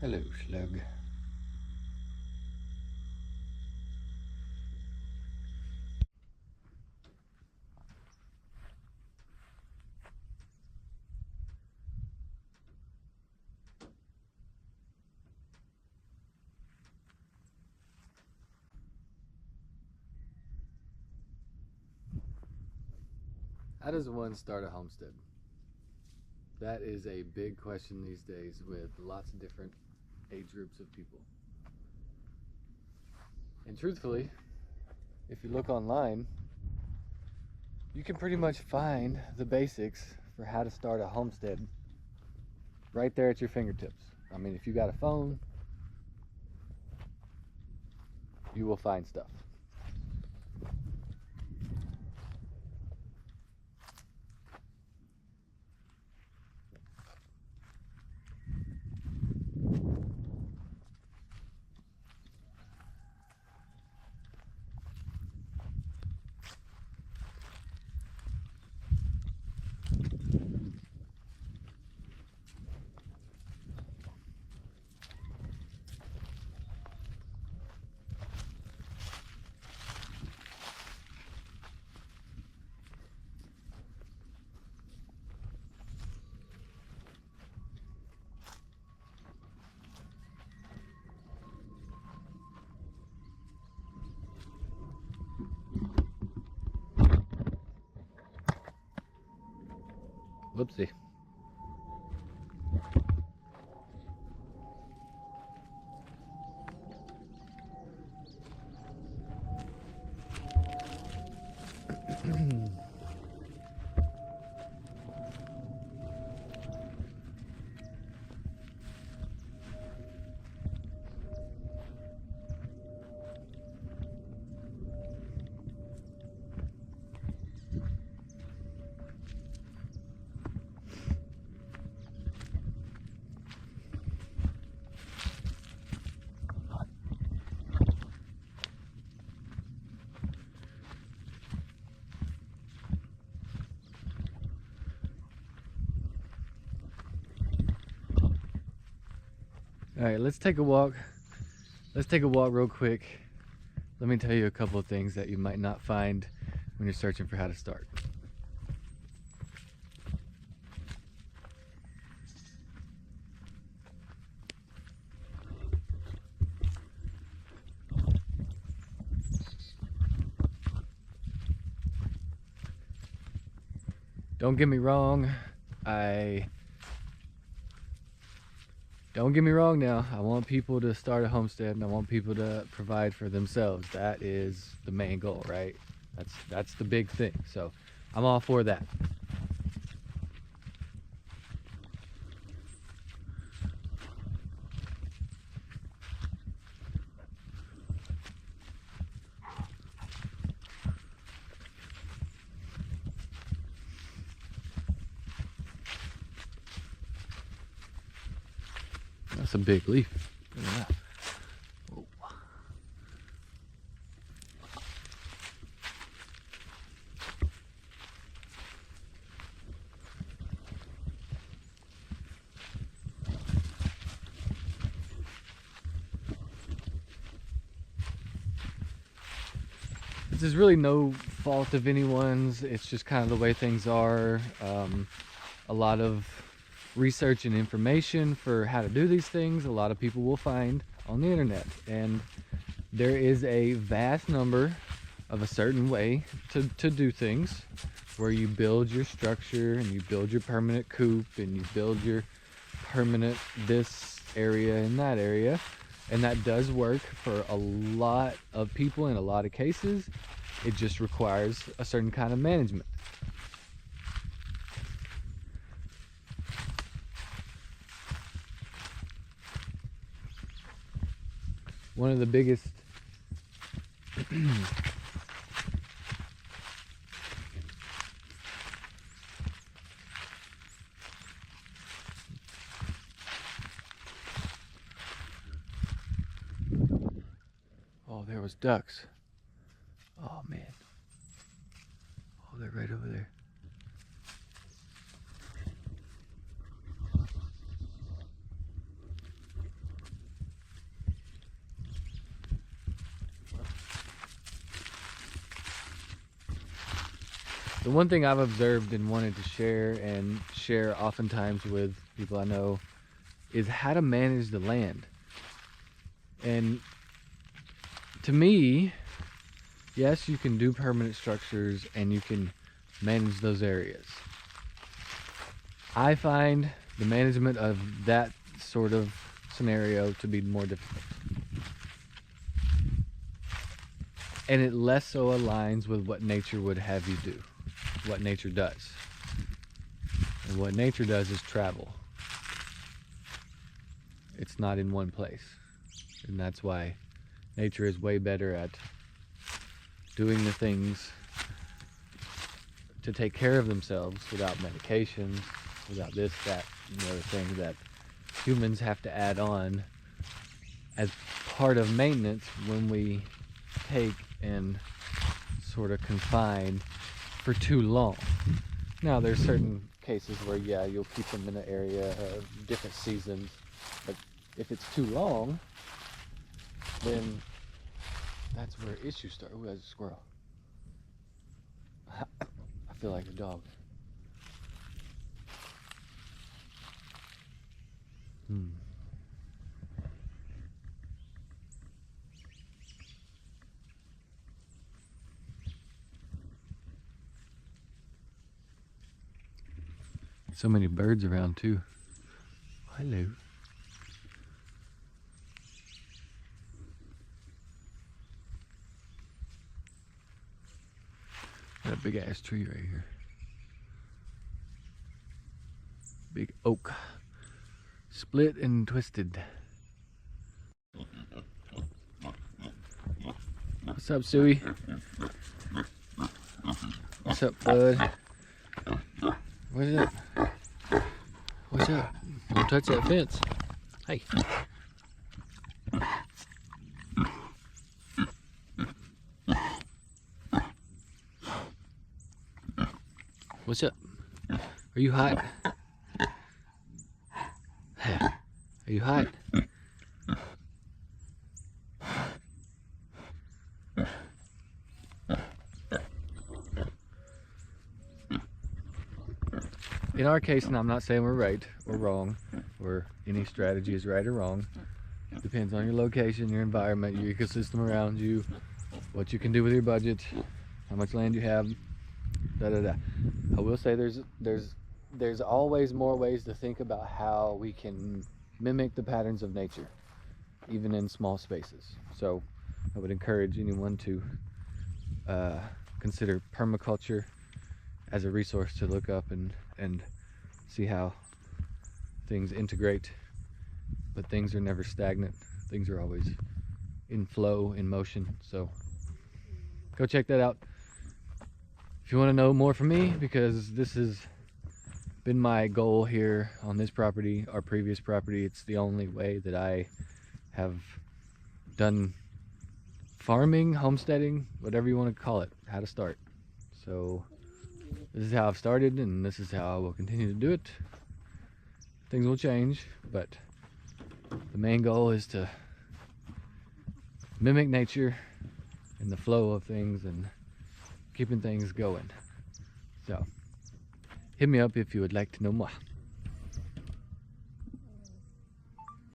Hello, slug. How does one start a homestead? That is a big question these days with lots of different age groups of people. And truthfully, if you look online, you can pretty much find the basics for how to start a homestead right there at your fingertips. I mean, if you got a phone, you will find stuff. Whoopsie. All right, let's take a walk. Let's take a walk real quick. Let me tell you a couple of things that you might not find when you're searching for how to start. Don't get me wrong, Don't get me wrong now. I want people to start a homestead and I want people to provide for themselves. That is the main goal, right? That's the big thing. So I'm all for that. That's a big leaf. Look at that. Whoa. This is really no fault of anyone's. It's just kind of the way things are. A lot of research and information for how to do these things a lot of people will find on the internet, and there is a vast number of a certain way to do things where you build your structure and you build your permanent coop and you build your permanent this area and that area, and that does work for a lot of people in a lot of cases. It just requires a certain kind of management. One of the biggest oh, there was ducks. Oh man. Oh, they're right over there. The one thing I've observed and wanted to share oftentimes with people I know is how to manage the land. And to me, yes, you can do permanent structures and you can manage those areas. I find the management of that sort of scenario to be more difficult. And it less so aligns with what nature would have you do, what nature does. And what nature does is travel. It's not in one place. And that's why nature is way better at doing the things to take care of themselves without medications, without this, that, and the other thing that humans have to add on as part of maintenance when we take and sort of confine for too long. Now there's certain cases where yeah, you'll keep them in an area of different seasons, but if it's too long, then that's where issues start. Ooh, that's a squirrel. I feel like a dog. So many birds around too. Hello. Got a big ass tree right here. Big oak. Split and twisted. What's up, Suey? What's up, bud? What's up? What's up? Don't touch that fence. Hey. What's up? Are you hot? Are you hot? In our case, and I'm not saying we're right or wrong, or any strategy is right or wrong. It depends on your location, your environment, your ecosystem around you, what you can do with your budget, how much land you have, I will say there's always more ways to think about how we can mimic the patterns of nature, even in small spaces. So I would encourage anyone to consider permaculture as a resource to look up and see how things integrate. But things are never stagnant. Things are always in flow, in motion. So go check that out. If you want to know more from me, because this has been my goal here on this property, our previous property, it's the only way that I have done farming, homesteading, whatever you want to call it, how to start. So this is how I've started, and this is how I will continue to do it. Things will change, but the main goal is to mimic nature and the flow of things and keeping things going. So hit me up if you would like to know more.